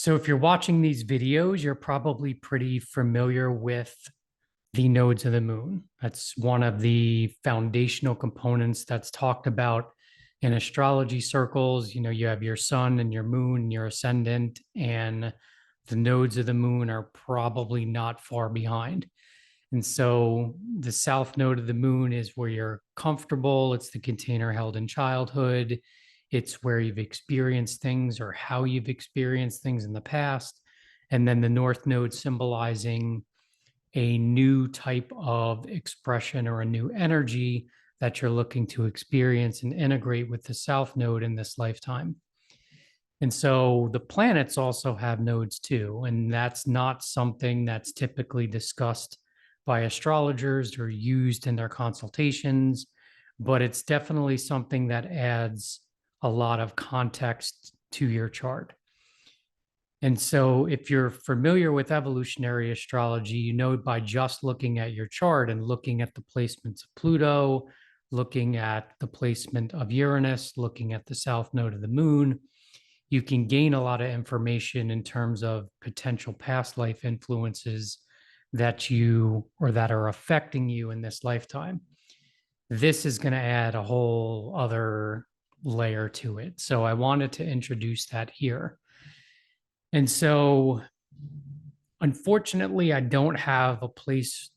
So if you're watching these videos, you're probably pretty familiar with the nodes of the moon. That's one of the foundational components that's talked about in astrology circles. You know, you have your sun and your moon, and your ascendant, and the nodes of the moon are probably not far behind. And so the south node of the moon is where you're comfortable. It's the container held in childhood. It's where you've experienced things or how you've experienced things in the past. And then the north node symbolizing a new type of expression or a new energy that you're looking to experience and integrate with the south node in this lifetime. And so the planets also have nodes too. And that's not something that's typically discussed by astrologers or used in their consultations, but it's definitely something that adds a lot of context to your chart. And so if you're familiar with evolutionary astrology, you know by just looking at your chart and looking at the placements of Pluto, looking at the placement of Uranus, looking at the south node of the moon, you can gain a lot of information in terms of potential past life influences that you or that are affecting you in this lifetime. This is going to add a whole other layer to it. So I wanted to introduce that here. And so, unfortunately, I don't have a place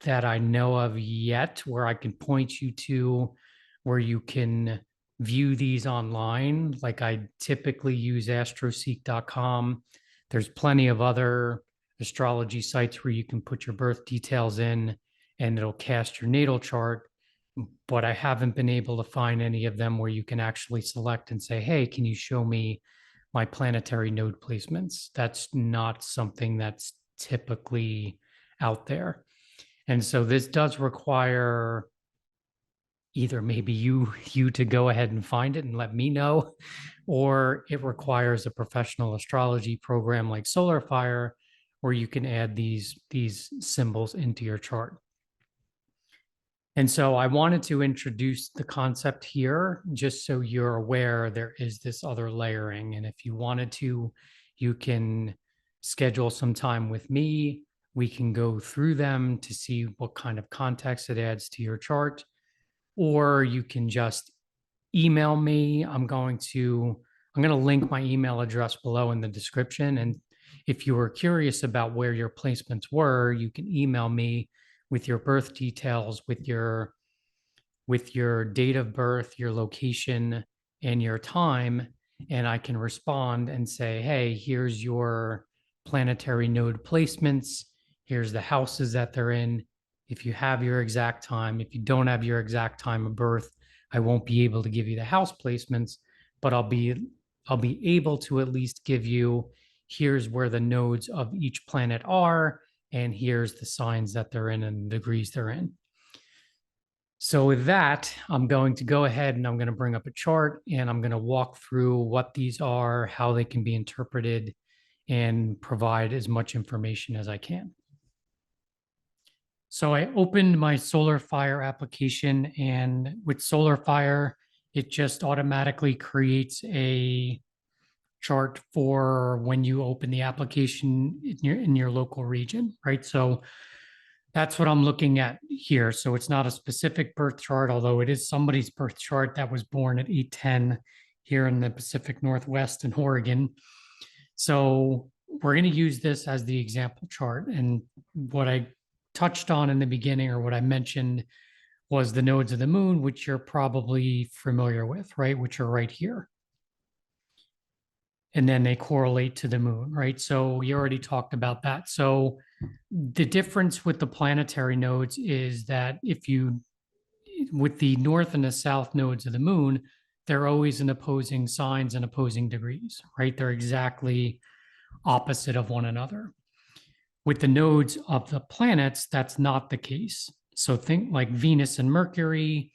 that I know of yet where I can point you to where you can view these online. Like I typically use astroseek.com. There's plenty of other astrology sites where you can put your birth details in and it'll cast your natal chart. But I haven't been able to find any of them where you can actually select and say, hey, can you show me my planetary node placements? That's not something that's typically out there. And so this does require either maybe you to go ahead and find it and let me know, or it requires a professional astrology program like SolarFire where you can add these symbols into your chart. And so I wanted to introduce the concept here just so you're aware there is this other layering. And if you wanted to, you can schedule some time with me. We can go through them to see what kind of context it adds to your chart. Or you can just email me. I'm going to link my email address below in the description. And if you were curious about where your placements were, you can email me with your birth details, with your date of birth, your location, and your time, and I can respond and say, hey, here's your planetary node placements. Here's the houses that they're in. If you have your exact time, if you don't have your exact time of birth, I won't be able to give you the house placements, but I'll be able to at least give you, here's where the nodes of each planet are, and here's the signs that they're in and the degrees they're in. So with that, I'm going to go ahead and I'm going to bring up a chart and I'm going to walk through what these are, how they can be interpreted, and provide as much information as I can. So I opened my SolarFire application, and with SolarFire, it just automatically creates a chart for when you open the application in your local region, right? So that's what I'm looking at here. So it's not a specific birth chart, although it is somebody's birth chart that was born at 8:10 here in the Pacific Northwest in Oregon. So we're going to use this as the example chart. And what I touched on in the beginning, or what I mentioned, was the nodes of the moon, which you're probably familiar with, right? Which are right here. And then they correlate to the moon, right? So you already talked about that. So the difference with the planetary nodes is that with the north and the south nodes of the moon, they're always in opposing signs and opposing degrees, right? They're exactly opposite of one another. With the nodes of the planets, that's not the case. So think like Venus and Mercury,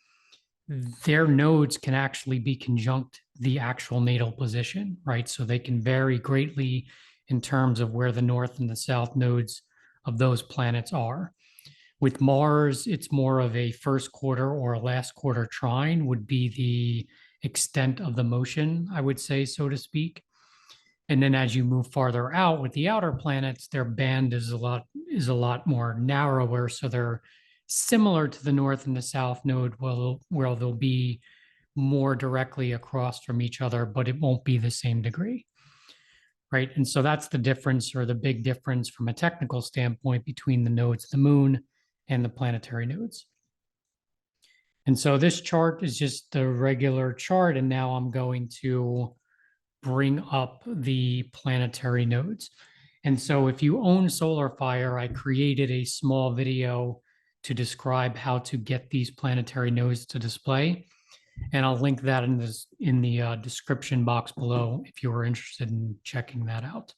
their nodes can actually be conjunct the actual natal position, right? So they can vary greatly in terms of where the north and the south nodes of those planets are. With Mars, it's more of a first quarter or a last quarter trine would be the extent of the motion, I would say, so to speak. And then as you move farther out with the outer planets, their band is a lot more narrower. So they're similar to the north and the south node, where they'll be more directly across from each other, but it won't be the same degree. Right. And so that's the difference, or the big difference from a technical standpoint, between the nodes of the moon and the planetary nodes. And so this chart is just the regular chart. And now I'm going to bring up the planetary nodes. And so if you own SolarFire, I created a small video to describe how to get these planetary nodes to display. And I'll link that in the description box below if you are interested in checking that out.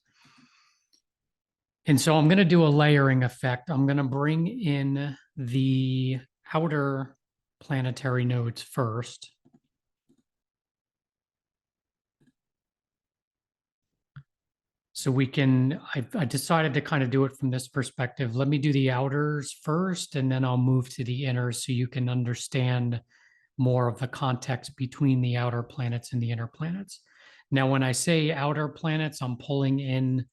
And so I'm going to do a layering effect. I'm going to bring in the outer planetary nodes first. So we can, I decided to kind of do it from this perspective. Let me do the outers first, and then I'll move to the inners so you can understand more of the context between the outer planets and the inner planets. Now, when I say outer planets, I'm pulling in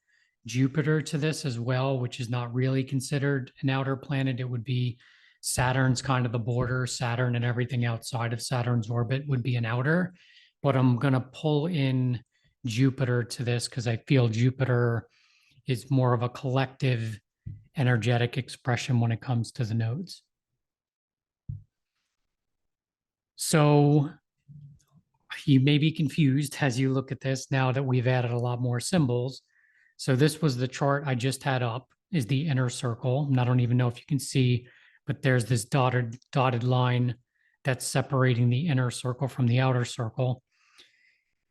Jupiter to this as well, which is not really considered an outer planet. It would be Saturn's kind of the border. Saturn and everything outside of Saturn's orbit would be an outer. But I'm going to pull in Jupiter to this because I feel Jupiter is more of a collective energetic expression when it comes to the nodes. So you may be confused as you look at this now that we've added a lot more symbols. So this was the chart I just had up, is the inner circle. And I don't even know if you can see, but there's this dotted line that's separating the inner circle from the outer circle.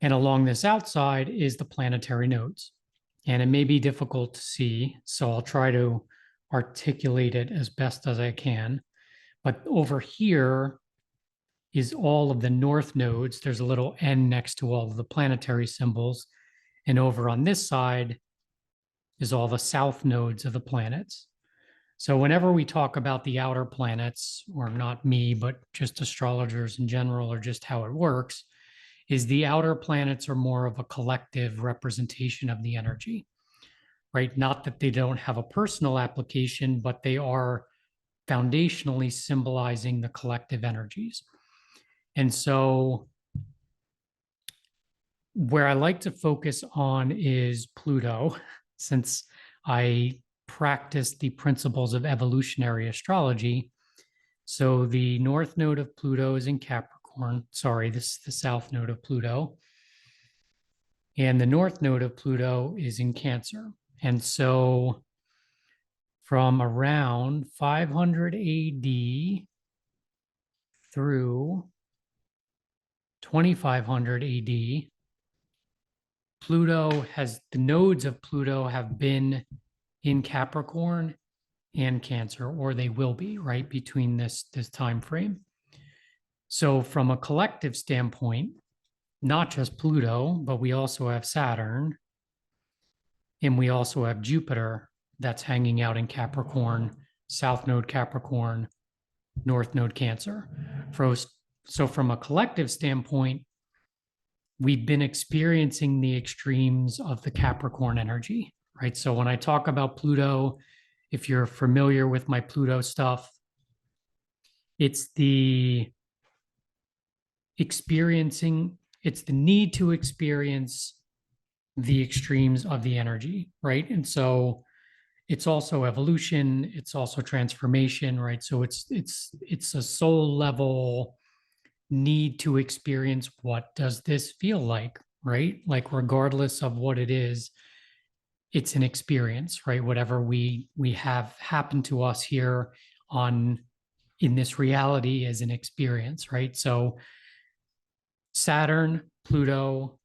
And along this outside is the planetary nodes. And it may be difficult to see, so I'll try to articulate it as best as I can. But over here is all of the north nodes. There's a little N next to all of the planetary symbols. And over on this side is all the south nodes of the planets. So whenever we talk about the outer planets, or not me, but just astrologers in general, or just how it works, is the outer planets are more of a collective representation of the energy, right? Not that they don't have a personal application, but they are foundationally symbolizing the collective energies. And so where I like to focus on is Pluto, since I practice the principles of evolutionary astrology. So the north node of Pluto is in Capricorn. Sorry, this is the south node of Pluto. And the north node of Pluto is in Cancer. And so from around 500 AD through 2500 AD, the nodes of Pluto have been in Capricorn and Cancer, or they will be, right, between this time frame. So from a collective standpoint, not just Pluto, but we also have Saturn, and we also have Jupiter that's hanging out in Capricorn, south node Capricorn, north node Cancer. So from a collective standpoint, we've been experiencing the extremes of the Capricorn energy, right? So when I talk about Pluto, if you're familiar with my Pluto stuff, it's the need to experience the extremes of the energy, right? And so it's also evolution, it's also transformation, right? So it's a soul level need to experience, what does this feel like, right? Like regardless of what it is, it's an experience, right? Whatever we have happen to us here in this reality is an experience, right? So Saturn, Pluto,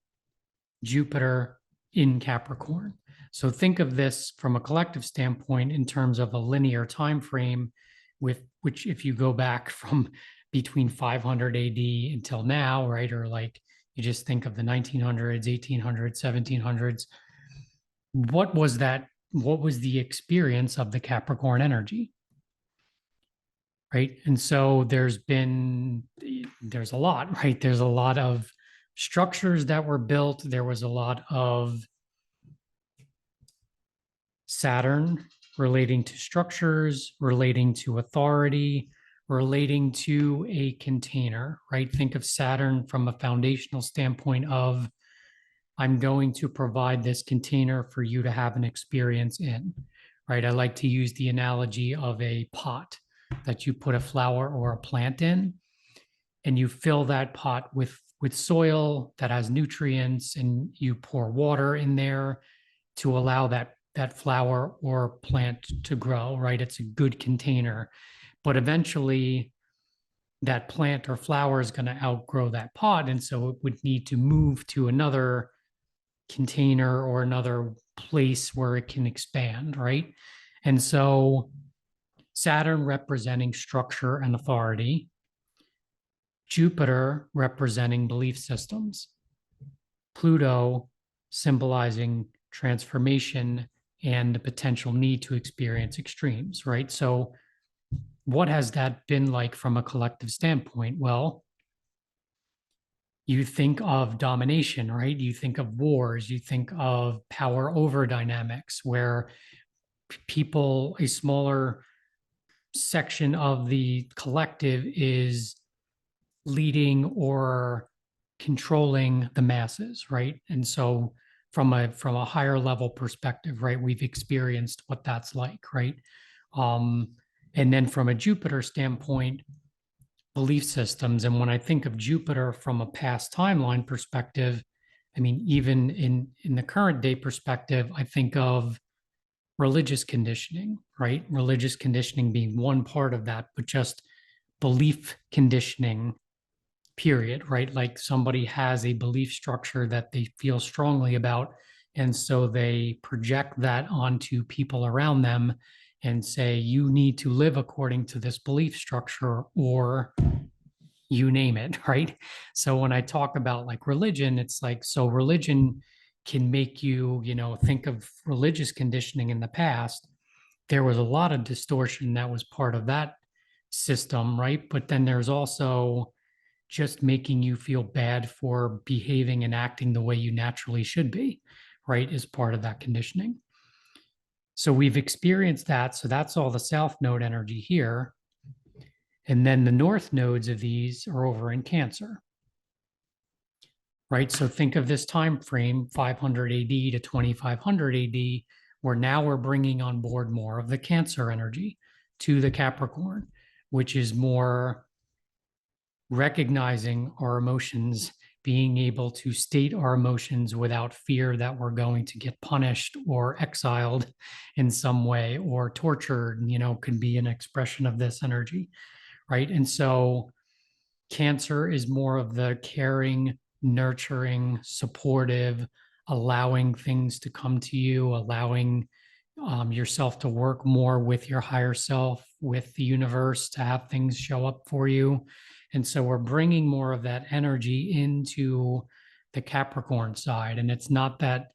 Jupiter in Capricorn. So think of this from a collective standpoint in terms of a linear time frame, with which, if you go back from between 500 AD until now, right, or like you just think of the 1900s, 1800s, 1700s, what was that? What was the experience of the Capricorn energy? Right. And so there's a lot, right? There's a lot of structures that were built. There was a lot of Saturn relating to structures, relating to authority, relating to a container, right? Think of Saturn from a foundational standpoint of, I'm going to provide this container for you to have an experience in, right? I like to use the analogy of a pot that you put a flower or a plant in, and you fill that pot with soil that has nutrients, and you pour water in there to allow that flower or plant to grow, right? It's a good container. But eventually that plant or flower is going to outgrow that pot. And so it would need to move to another container or another place where it can expand, right? And so Saturn representing structure and authority, Jupiter representing belief systems, Pluto symbolizing transformation and the potential need to experience extremes, right? So, what has that been like from a collective standpoint? Well, you think of domination, right? You think of wars, you think of power over dynamics where people, a smaller section of the collective is leading or controlling the masses, right? And so from a higher level perspective, right, we've experienced what that's like, right? Um, and then from a Jupiter standpoint, belief systems. And when I think of Jupiter from a past timeline perspective, I mean, even in the current day perspective, I think of religious conditioning, right? Religious conditioning being one part of that, but just belief conditioning, period, right? Like somebody has a belief structure that they feel strongly about. And so they project that onto people around them and say, you need to live according to this belief structure, or you name it, right? So when I talk about like religion, it's like, so religion can make you, think of religious conditioning in the past. There was a lot of distortion that was part of that system, right? But then there's also just making you feel bad for behaving and acting the way you naturally should be, right? Is part of that conditioning. So we've experienced that. So that's all the south node energy here. And then the north nodes of these are over in Cancer, right? So think of this time frame, 500 AD to 2500 AD, where now we're bringing on board more of the Cancer energy to the Capricorn, which is more recognizing our emotions, being able to state our emotions without fear that we're going to get punished or exiled in some way or tortured, could be an expression of this energy, right? And so Cancer is more of the caring, nurturing, supportive, allowing things to come to you, allowing yourself to work more with your higher self, with the universe, to have things show up for you. And so we're bringing more of that energy into the Capricorn side. And it's not that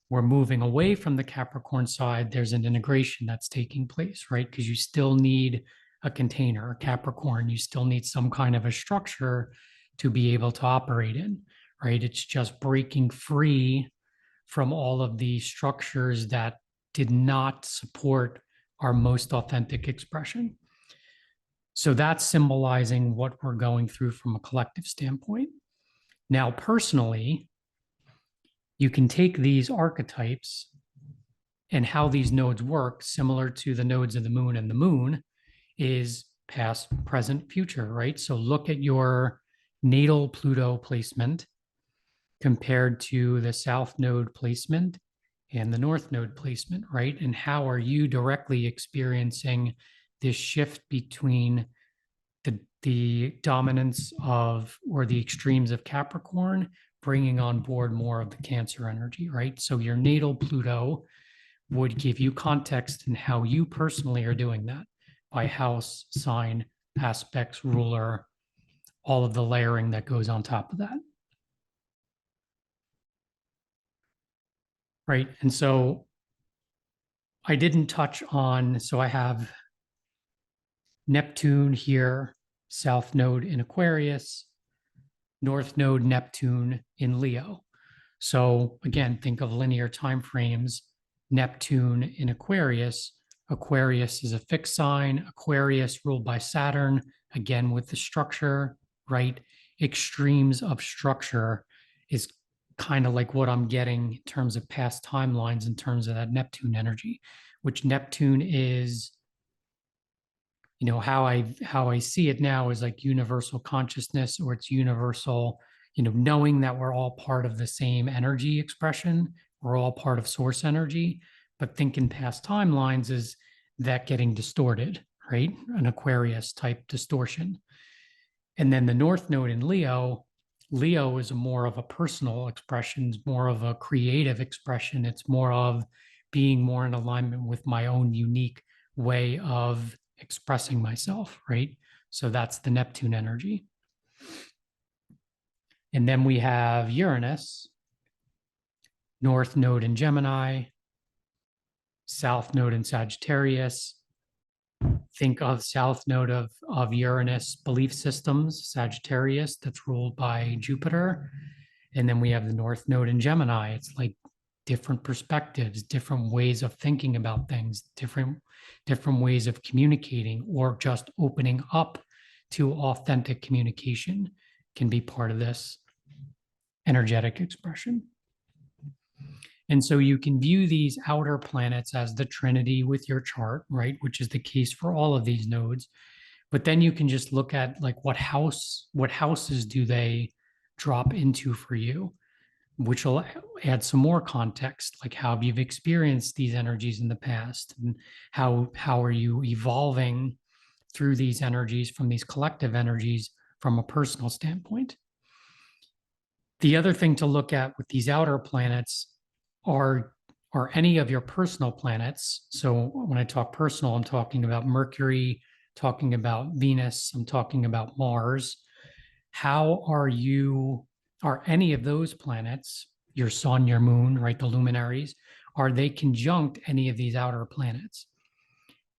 we're moving away from the Capricorn side, there's an integration that's taking place, right? Because you still need a container, a Capricorn, you still need some kind of a structure to be able to operate in, right? It's just breaking free from all of the structures that did not support our most authentic expression. So that's symbolizing what we're going through from a collective standpoint. Now, personally, you can take these archetypes and how these nodes work, similar to the nodes of the moon, and the moon is past, present, future, right? So look at your natal Pluto placement compared to the south node placement and the north node placement, right? And how are you directly experiencing this shift between the dominance of, or the extremes of Capricorn, bringing on board more of the Cancer energy, right? So your natal Pluto would give you context in how you personally are doing that by house, sign, aspects, ruler, all of the layering that goes on top of that. Right. And so I didn't touch on, so I have Neptune here, south node in Aquarius, north node Neptune in Leo. So again, think of linear time frames. Neptune in Aquarius. Aquarius is a fixed sign. Aquarius ruled by Saturn, again with the structure, right? Extremes of structure is kind of like what I'm getting in terms of past timelines, in terms of that Neptune energy, which Neptune is, how I see it now is like universal consciousness, or it's universal, knowing that we're all part of the same energy expression, we're all part of source energy. But thinking past timelines is that getting distorted, right? An Aquarius type distortion. And then the North Node in Leo, Leo is more of a personal expression, it's more of a creative expression. It's more of being more in alignment with my own unique way of expressing myself, right? So that's the Neptune energy. And then we have Uranus, North Node in Gemini, South Node in Sagittarius. Think of South Node of Uranus belief systems, Sagittarius, that's ruled by Jupiter. And then we have the North Node in Gemini. It's like different perspectives, different ways of thinking about things, different ways of communicating, or just opening up to authentic communication can be part of this energetic expression. And so you can view these outer planets as the trinity with your chart, right? Which is the case for all of these nodes. But then you can just look at like what houses do they drop into for you, which will add some more context, like how you've experienced these energies in the past, and how are you evolving through these energies, from these collective energies, from a personal standpoint. The other thing to look at with these outer planets are any of your personal planets. So when I talk personal, I'm talking about Mercury, talking about Venus, I'm talking about Mars. How are any of those planets, your sun, your moon, right, the luminaries, are they conjunct any of these outer planets,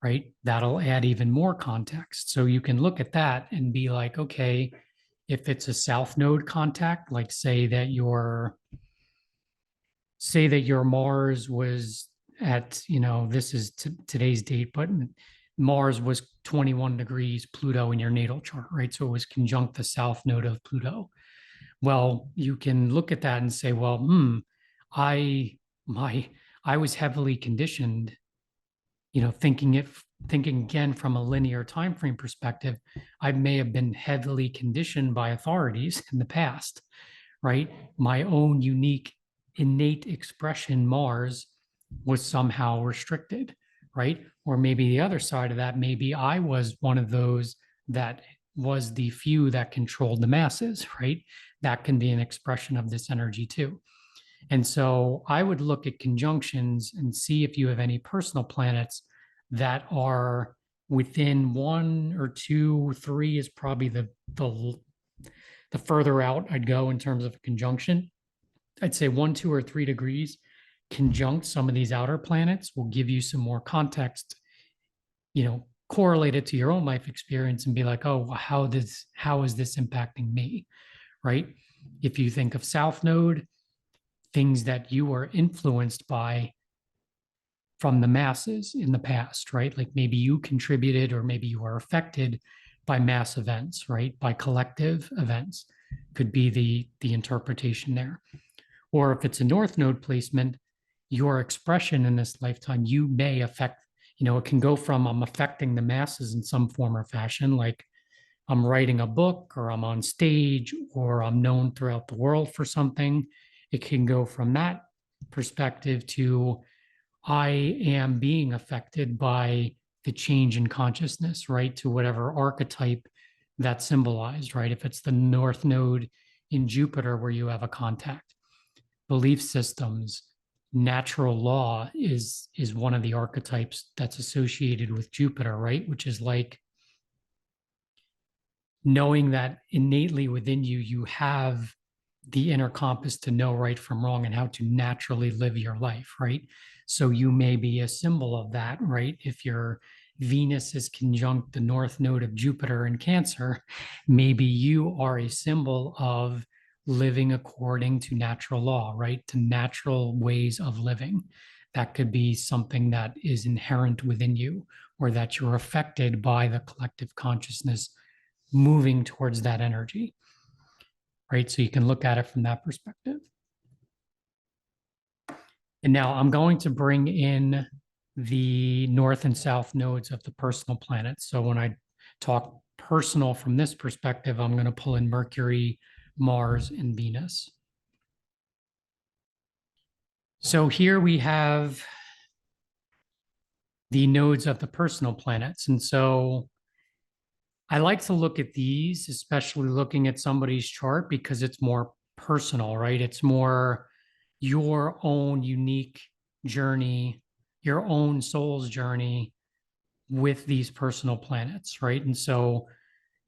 right? That'll add even more context. So you can look at that and be like, okay, if it's a south node contact, like say that your Mars was at, this is today's date, but Mars was 21 degrees Pluto in your natal chart, right? So it was conjunct the south node of Pluto. Well, you can look at that and say, well, I was heavily conditioned, thinking again from a linear time frame perspective, I may have been heavily conditioned by authorities in the past, right? My own unique innate expression, Mars, was somehow restricted, right? Or maybe the other side of that, maybe I was one of those that was the few that controlled the masses, right? That can be an expression of this energy too. And so I would look at conjunctions and see if you have any personal planets that are within 1 or 2, 3 is probably the further out I'd go in terms of a conjunction. I'd say 1, 2, or 3 degrees conjunct some of these outer planets will give you some more context, correlate it to your own life experience and be like, oh, how is this impacting me, right? If you think of South Node, things that you were influenced by from the masses in the past, right? Like maybe you contributed, or maybe you were affected by mass events, right? By collective events could be the interpretation there. Or if it's a North Node placement, your expression in this lifetime, you may affect, it can go from I'm affecting the masses in some form or fashion, like I'm writing a book, or I'm on stage, or I'm known throughout the world for something. It can go from that perspective to I am being affected by the change in consciousness, right? To whatever archetype that's symbolized, right? If it's the North Node in Jupiter where you have a contact, belief systems, natural law is one of the archetypes that's associated with Jupiter, right? Which is like knowing that innately within you, you have the inner compass to know right from wrong and how to naturally live your life, right? So you may be a symbol of that, right? If your Venus is conjunct the North Node of Jupiter in Cancer, maybe you are a symbol of living according to natural law, right? To natural ways of living. That could be something that is inherent within you, or that you're affected by the collective consciousness moving towards that energy, right? So you can look at it from that perspective. And now I'm going to bring in the north and south nodes of the personal planets. So when I talk personal from this perspective, I'm going to pull in Mercury, Mars, and Venus. So here we have the nodes of the personal planets. And so I like to look at these, especially looking at somebody's chart, because it's more personal, right? It's more your own unique journey, your own soul's journey with these personal planets, right? And so,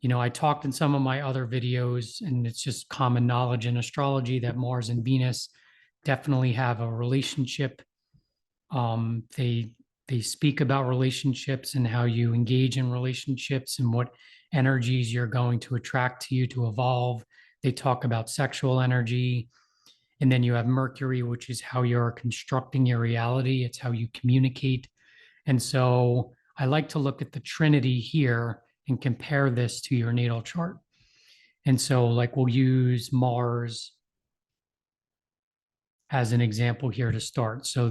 I talked in some of my other videos, and it's just common knowledge in astrology that Mars and Venus definitely have a relationship. They speak about relationships and how you engage in relationships and what energies you're going to attract to you to evolve. They talk about sexual energy. And then you have Mercury, which is how you're constructing your reality. It's how you communicate. And so I like to look at the Trinity here and compare this to your natal chart. And so, like, we'll use Mars as an example here to start. So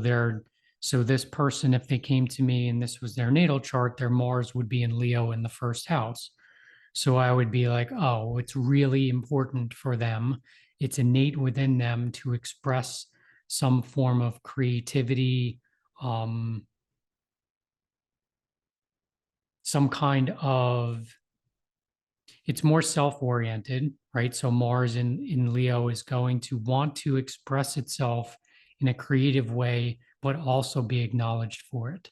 this person, if they came to me and this was their natal chart, their Mars would be in Leo in the first house. So I would be like, oh, it's really important for them. It's innate within them to express some form of creativity, some kind of, it's more self-oriented, right? So Mars in Leo is going to want to express itself in a creative way, but also be acknowledged for it,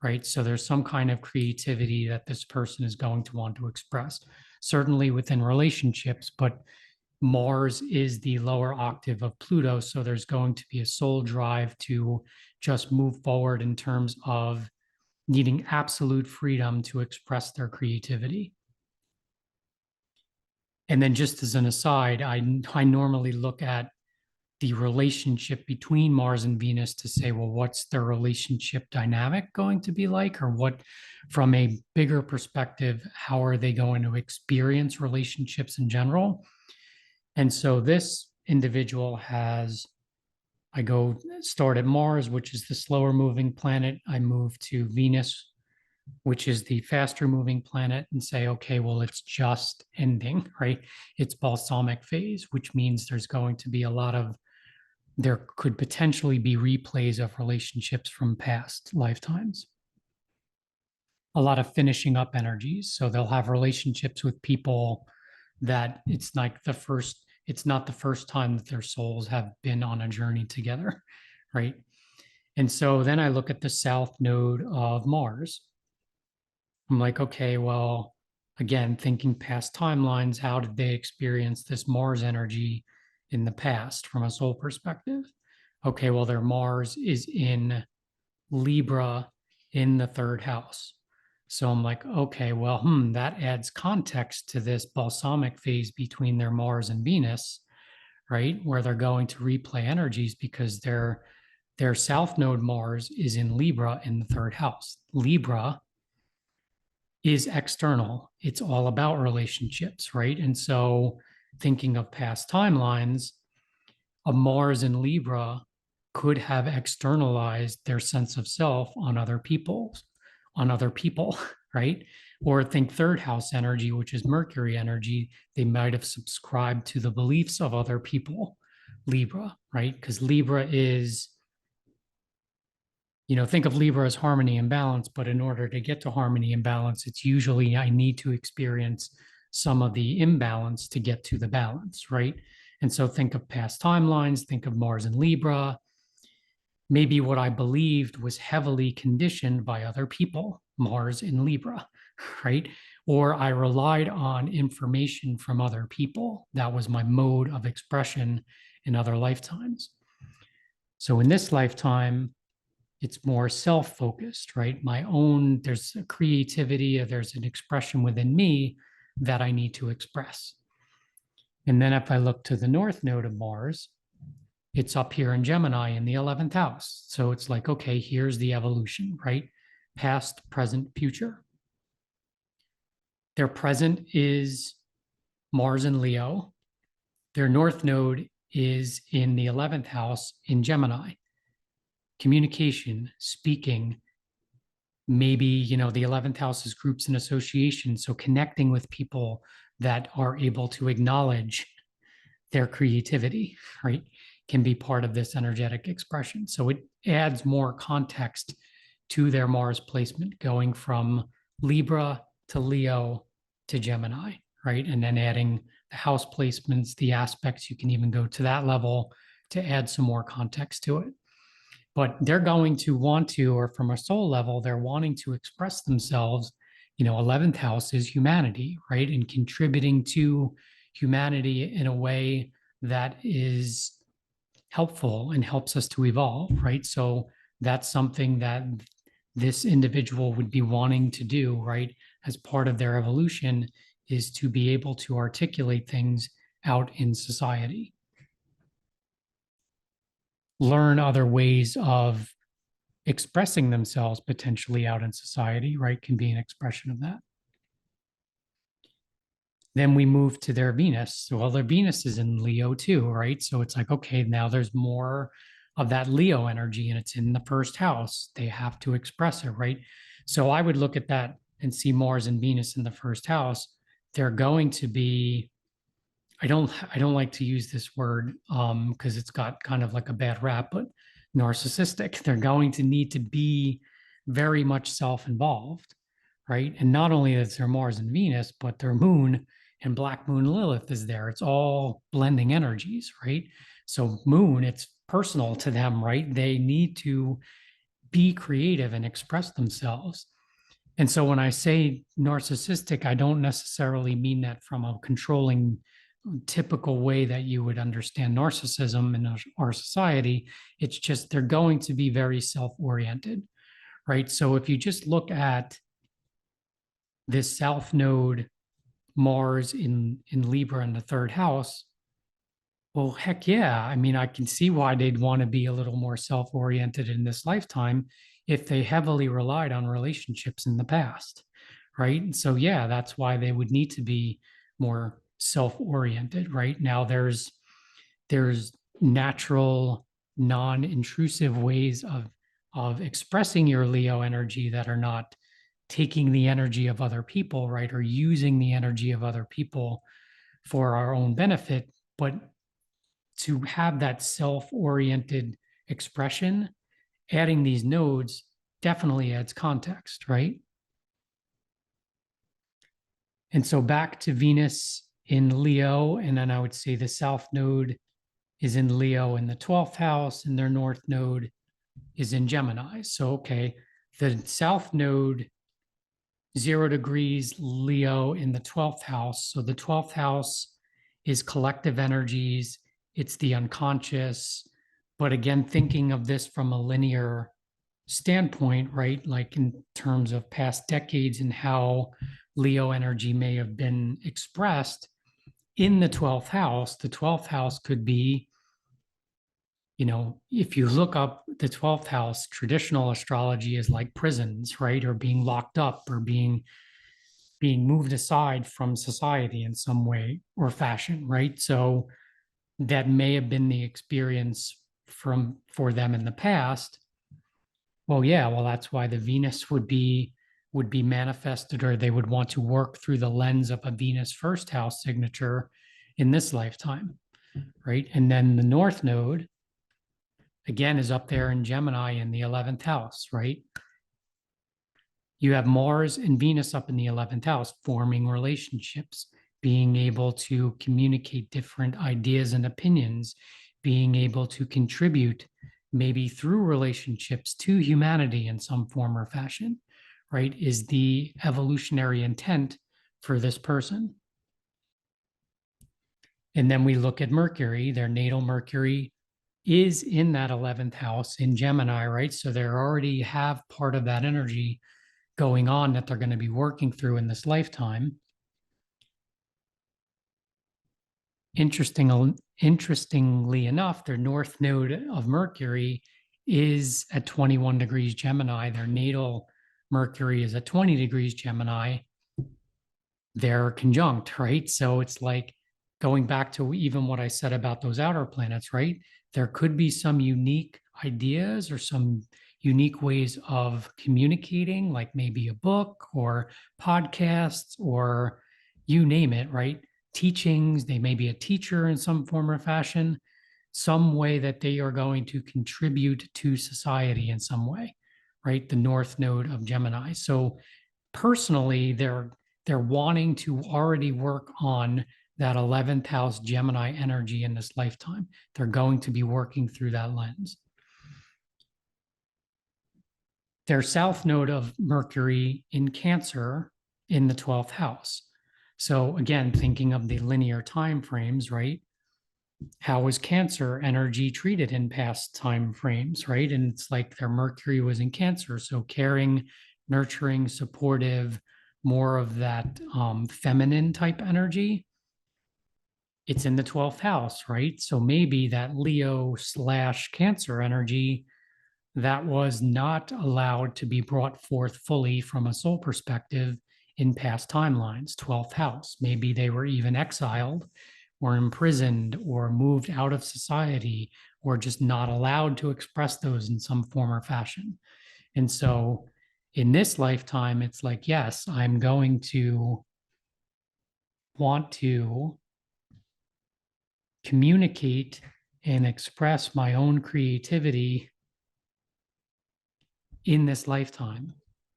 right? So there's some kind of creativity that this person is going to want to express, certainly within relationships, but Mars is the lower octave of Pluto. So there's going to be a soul drive to just move forward in terms of needing absolute freedom to express their creativity. And then, just as an aside, I normally look at the relationship between Mars and Venus to say, well, what's their relationship dynamic going to be like? Or what, from a bigger perspective, how are they going to experience relationships in general? And so this individual has, I go start at Mars, which is the slower moving planet. I move to Venus, which is the faster moving planet, and say, okay, well, it's just ending, right? It's balsamic phase, which means there's going to be there could potentially be replays of relationships from past lifetimes. A lot of finishing up energies. So they'll have relationships with people that it's not the first time that their souls have been on a journey together, right? And so then I look at the south node of Mars. I'm like, okay, well, again, thinking past timelines, how did they experience this Mars energy in the past from a soul perspective? Okay, well, their Mars is in Libra in the third house. So I'm like, okay, well, that adds context to this balsamic phase between their Mars and Venus, right? Where they're going to replay energies because their south node Mars is in Libra in the third house. Libra is external. It's all about relationships, right? And so thinking of past timelines, a Mars in Libra could have externalized their sense of self on other people, right? Or think third house energy, which is Mercury energy, they might have subscribed to the beliefs of other people, Libra, right? Because Libra is, think of Libra as harmony and balance, but in order to get to harmony and balance, it's usually I need to experience some of the imbalance to get to the balance, right? And so think of past timelines, think of Mars and Libra. Maybe what I believed was heavily conditioned by other people, Mars in Libra, right? Or I relied on information from other people. That was my mode of expression in other lifetimes. So in this lifetime, it's more self-focused, right? There's a creativity, there's an expression within me that I need to express. And then if I look to the north node of Mars, it's up here in Gemini in the 11th house. So it's like, okay, here's the evolution, right? Past, present, future. Their present is Mars in Leo. Their north node is in the 11th house in Gemini. Communication, speaking, maybe, the 11th house is groups and associations. So connecting with people that are able to acknowledge their creativity, right, can be part of this energetic expression. So it adds more context to their Mars placement, going from Libra to Leo to Gemini, right? And then adding the house placements, the aspects, you can even go to that level to add some more context to it. But they're going to want to, or from a soul level, they're wanting to express themselves. 11th house is humanity, right? And contributing to humanity in a way that is helpful and helps us to evolve, right? So that's something that this individual would be wanting to do, right? As part of their evolution, is to be able to articulate things out in society. Learn other ways of expressing themselves potentially out in society, right? Can be an expression of that. Then we move to their Venus. Well, their Venus is in Leo too, right? So it's like, okay, now there's more of that Leo energy and it's in the first house. They have to express it, right? So I would look at that and see Mars and Venus in the first house. They're going to be, I don't like to use this word because it's got kind of like a bad rap, but narcissistic. They're going to need to be very much self-involved, right? And not only is there Mars and Venus, but their moon and Black Moon Lilith is there. It's all blending energies, right? So moon, it's personal to them, right? They need to be creative and express themselves. And so when I say narcissistic, I don't necessarily mean that from a controlling, typical way that you would understand narcissism in our society. It's just they're going to be very self-oriented, right? So if you just look at this South Node, Mars in Libra in the third house, well, heck yeah. I mean, I can see why they'd want to be a little more self-oriented in this lifetime if they heavily relied on relationships in the past, right? And so, yeah, that's why they would need to be more self-oriented, right? Now, there's natural, non-intrusive ways of expressing your Leo energy that are not taking the energy of other people, right? Or using the energy of other people for our own benefit, but to have that self-oriented expression, adding these nodes definitely adds context, right? And so back to Venus in Leo, and then I would say the South Node is in Leo in the 12th house, and their North Node is in Gemini. So, okay, the South Node, 0 degrees Leo in the 12th house. So the 12th house is collective energies, it's the unconscious. But again, thinking of this from a linear standpoint, right? Like in terms of past decades and how Leo energy may have been expressed in the 12th house. The 12th house could be, if you look up the 12th house, traditional astrology is like prisons, right? Or being locked up or being moved aside from society in some way or fashion, right? So that may have been the experience for them in the past. Well, yeah, well, that's why the Venus would be manifested, or they would want to work through the lens of a Venus first house signature in this lifetime, right? And then the North Node, again, is up there in Gemini in the 11th house, right? You have Mars and Venus up in the 11th house, forming relationships, being able to communicate different ideas and opinions, being able to contribute maybe through relationships to humanity in some form or fashion, right? Is the evolutionary intent for this person. And then we look at Mercury, their natal Mercury is in that 11th house in Gemini, right? So they already have part of that energy going on that they're going to be working through in this lifetime. Interestingly enough, their north node of Mercury is at 21 degrees Gemini. Their natal Mercury is at 20 degrees Gemini. They're conjunct, right? So it's like going back to even what I said about those outer planets, right? There could be some unique ideas or some unique ways of communicating, like maybe a book or podcasts or you name it, right? Teachings, they may be a teacher in some form or fashion, some way that they are going to contribute to society in some way, right? The north node of Gemini. So personally, they're wanting to already work on that 11th house Gemini energy in this lifetime. They're going to be working through that lens. Their south node of Mercury in Cancer in the 12th house. So again, thinking of the linear time frames, right? How was Cancer energy treated in past time frames, right? And it's like their Mercury was in Cancer, so caring, nurturing, supportive, more of that feminine type energy. It's in the 12th house, right? So maybe that Leo / Cancer energy that was not allowed to be brought forth fully from a soul perspective in past timelines, 12th house. Maybe they were even exiled or imprisoned or moved out of society or just not allowed to express those in some form or fashion. And so in this lifetime, it's like, yes, I'm going to want to communicate and express my own creativity in this lifetime,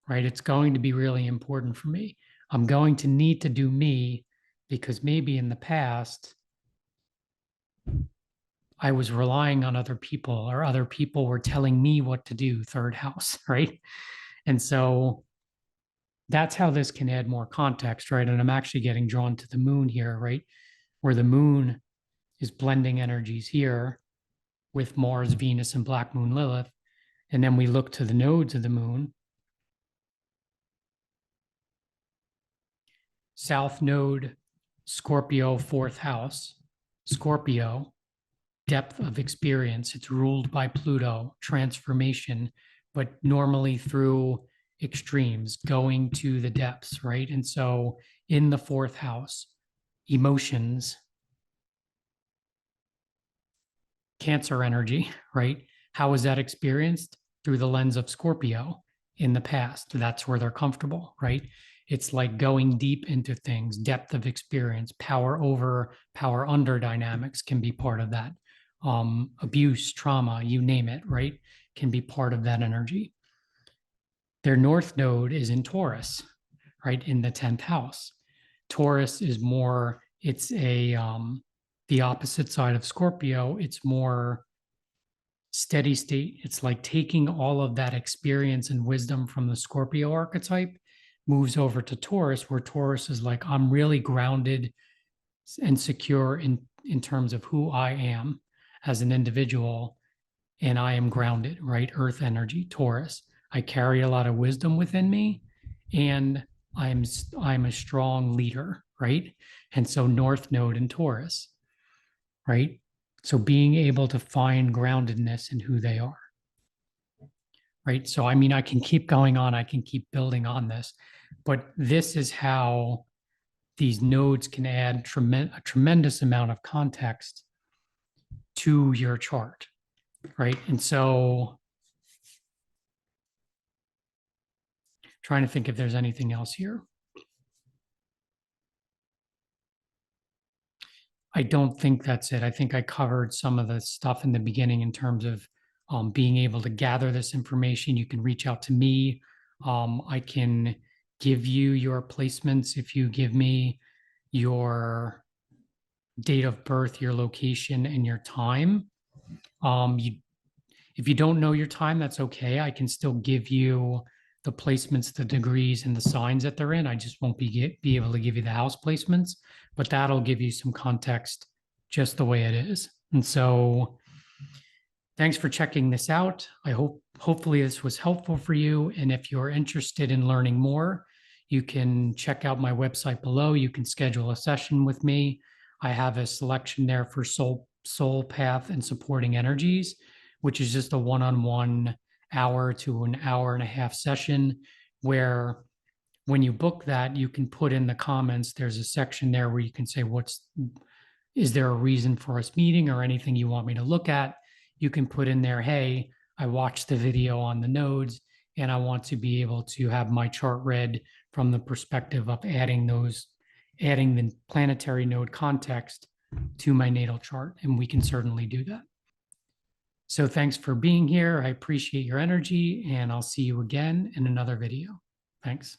right? It's going to be really important for me. I'm going to need to do me because maybe in the past, I was relying on other people or other people were telling me what to do, third house, right? And so that's how this can add more context, right? And I'm actually getting drawn to the moon here, right? Where the moon is blending energies here with Mars, Venus, and Black Moon Lilith. And then we look to the nodes of the moon. South node, Scorpio, 4th house. Scorpio, depth of experience. It's ruled by Pluto, transformation, but normally through extremes, going to the depths, right? And so in the 4th house, emotions, Cancer energy, right? How is that experienced? Through the lens of Scorpio in the past. That's where they're comfortable, right? It's like going deep into things, depth of experience, power over, power under dynamics can be part of that. Abuse, trauma, you name it, right? Can be part of that energy. Their north node is in Taurus, right? In the 10th house. Taurus is more, it's the opposite side of Scorpio. It's more steady state. It's like taking all of that experience and wisdom from the Scorpio archetype, moves over to Taurus, where Taurus is like, I'm really grounded and secure in terms of who I am as an individual. And I am grounded, right? Earth energy, Taurus. I carry a lot of wisdom within me and I'm a strong leader, right? And so North Node in Taurus, right? So being able to find groundedness in who they are, right? So, I mean, I can keep going on, I can keep building on this, but this is how these nodes can add a tremendous amount of context to your chart, right? And so, trying to think if there's anything else here. I don't think that's it. I think I covered some of the stuff in the beginning in terms of being able to gather this information. You can reach out to me. I can give you your placements if you give me your date of birth, your location, and your time. If you don't know your time, that's okay. I can still give you the placements, the degrees, and the signs that they're in. I just won't be able to give you the house placements, but that'll give you some context just the way it is. And so thanks for checking this out. Hopefully this was helpful for you. And if you're interested in learning more, you can check out my website below. You can schedule a session with me. I have a selection there for soul path and supporting energies, which is just a one-on-one hour to an hour and a half session where when you book that, you can put in the comments, there's a section there where you can say, is there a reason for us meeting or anything you want me to look at? You can put in there, hey, I watched the video on the nodes and I want to be able to have my chart read from the perspective of adding the planetary node context to my natal chart. And we can certainly do that. So thanks for being here. I appreciate your energy and I'll see you again in another video. Thanks.